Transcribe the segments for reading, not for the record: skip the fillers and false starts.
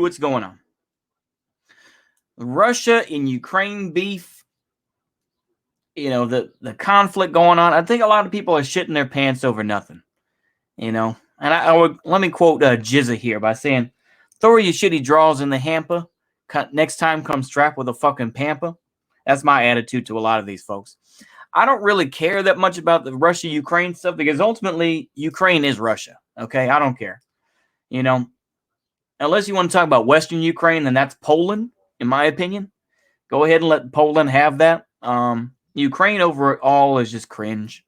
what's going on. Russia and Ukraine beef, the conflict going on. I think a lot of people are shitting their pants over nothing, And let me quote Jizza here by saying, throw your shitty draws in the hamper. Next time come strapped with a fucking pamper. That's my attitude to a lot of these folks. I don't really care that much about the Russia-Ukraine stuff because ultimately Ukraine is Russia. Okay, I don't care. Unless you want to talk about Western Ukraine, then that's Poland, in my opinion. Go ahead and let Poland have that. Ukraine overall is just cringe.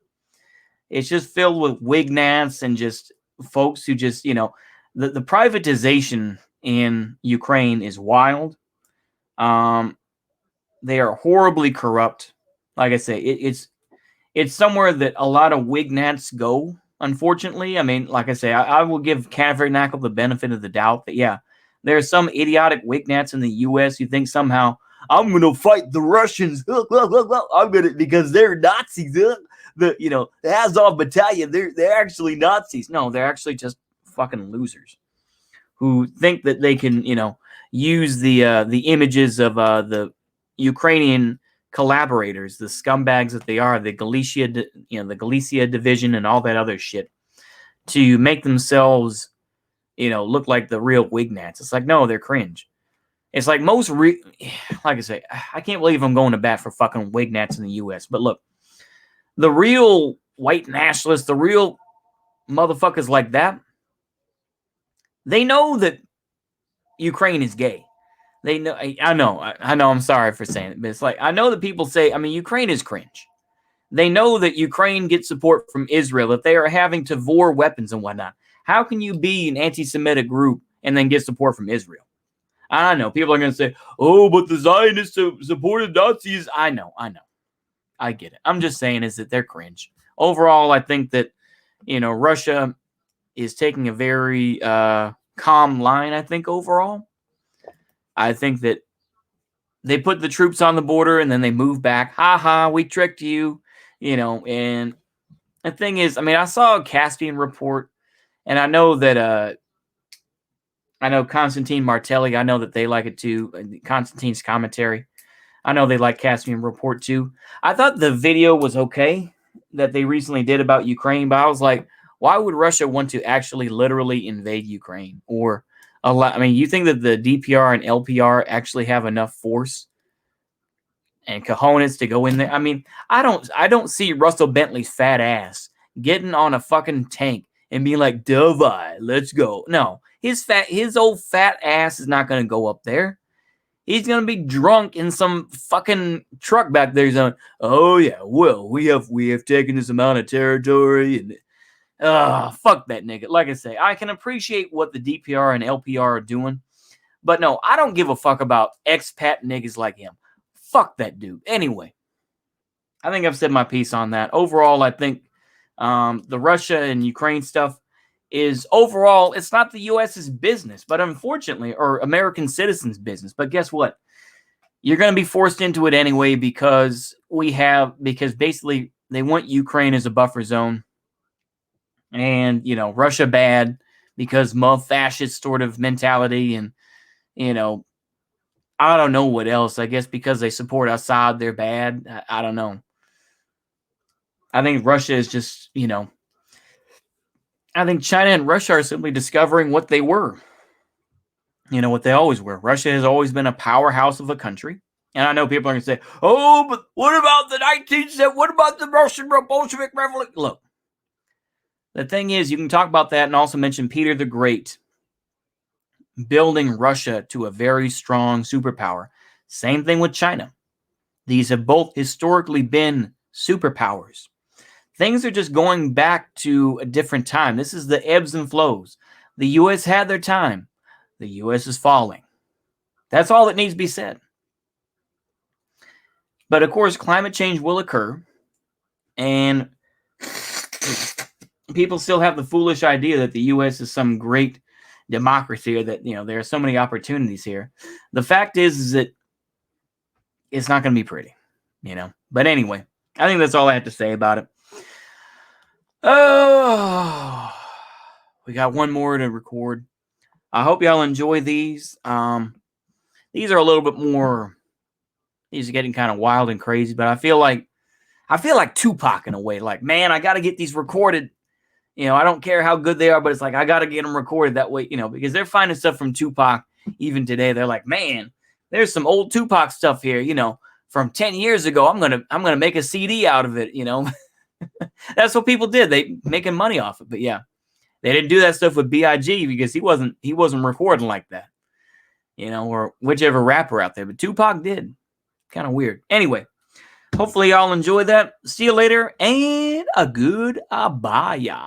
It's just filled with wignats and just folks who just, the privatization in Ukraine is wild. They are horribly corrupt. Like I say, it's somewhere that a lot of wignats go, unfortunately. I mean, like I say, I will give Tabernacle the benefit of the doubt that, yeah, there are some idiotic wignats in the U.S. who think somehow, I'm going to fight the Russians. I'm going to, because they're Nazis. The Azov battalion, they're actually Nazis. No, they're actually just fucking losers who think that they can, use the images of the Ukrainian collaborators, the scumbags that they are, the Galicia division and all that other shit, to make themselves, look like the real wignats. It's like, no, they're cringe. It's like like I say, I can't believe I'm going to bat for fucking wignats in the U.S. But look, the real white nationalists, the real motherfuckers like that, they know that Ukraine is gay. They know. I know. I'm sorry for saying it, but it's like I know that people say, Ukraine is cringe. They know that Ukraine gets support from Israel, that they are having to war weapons and whatnot. How can you be an anti-Semitic group and then get support from Israel? I know. People are going to say, oh, but the Zionists supported Nazis. I know. I get it. I'm just saying is that they're cringe. Overall, I think that, Russia is taking a very calm line, I think, overall. I think that they put the troops on the border and then they move back. Ha, we tricked you, and the thing is, I saw a Caspian report, and I know that I know Constantine Martelli. I know that they like it too. Constantine's commentary. I know they like Caspian report too. I thought the video was okay that they recently did about Ukraine, but I was like, why would Russia want to actually literally invade Ukraine? Or you think that the DPR and LPR actually have enough force and cojones to go in there? I don't see Russell Bentley's fat ass getting on a fucking tank and being like, Davai, let's go. No, his old fat ass is not going to go up there. He's going to be drunk in some fucking truck back there. He's going, oh yeah, well, we have taken this amount of territory and fuck that nigga. Like I say, I can appreciate what the DPR and LPR are doing, but no, I don't give a fuck about expat niggas like him. Fuck that dude. Anyway, I think I've said my piece on that. Overall, I think the Russia and Ukraine stuff is overall, it's not the U.S.'s business, but unfortunately, or American citizens' business. But guess what? You're going to be forced into it anyway because basically they want Ukraine as a buffer zone. And, Russia bad because fascist sort of mentality. And, I don't know what else. I guess because they support Assad, they're bad. I don't know. I think Russia is just, I think China and Russia are simply discovering what they were. What they always were. Russia has always been a powerhouse of a country. And I know people are going to say, oh, but what about the 19th? What about the Russian Bolshevik Revolution? Look, the thing is, you can talk about that and also mention Peter the Great building Russia to a very strong superpower. Same thing with China. These have both historically been superpowers. Things are just going back to a different time. This is the ebbs and flows. The U.S. had their time. The U.S. is falling. That's all that needs to be said. But of course, climate change will occur. And people still have the foolish idea that the U.S. is some great democracy or that, there are so many opportunities here. The fact is that it's not going to be pretty, But anyway, I think that's all I have to say about it. Oh, we got one more to record. I hope y'all enjoy these. These are a little bit more. These are getting kind of wild and crazy, but I feel like Tupac in a way. Like, man, I got to get these recorded. I don't care how good they are, but it's like I got to get them recorded that way. Because they're finding stuff from Tupac even today. They're like, man, there's some old Tupac stuff here. From 10 years ago. I'm gonna make a CD out of it. That's what people did. They making money off it. But yeah, they didn't do that stuff with Big because he wasn't recording like that. Or whichever rapper out there. But Tupac did. Kind of weird. Anyway, hopefully y'all enjoy that. See you later and a good abaya.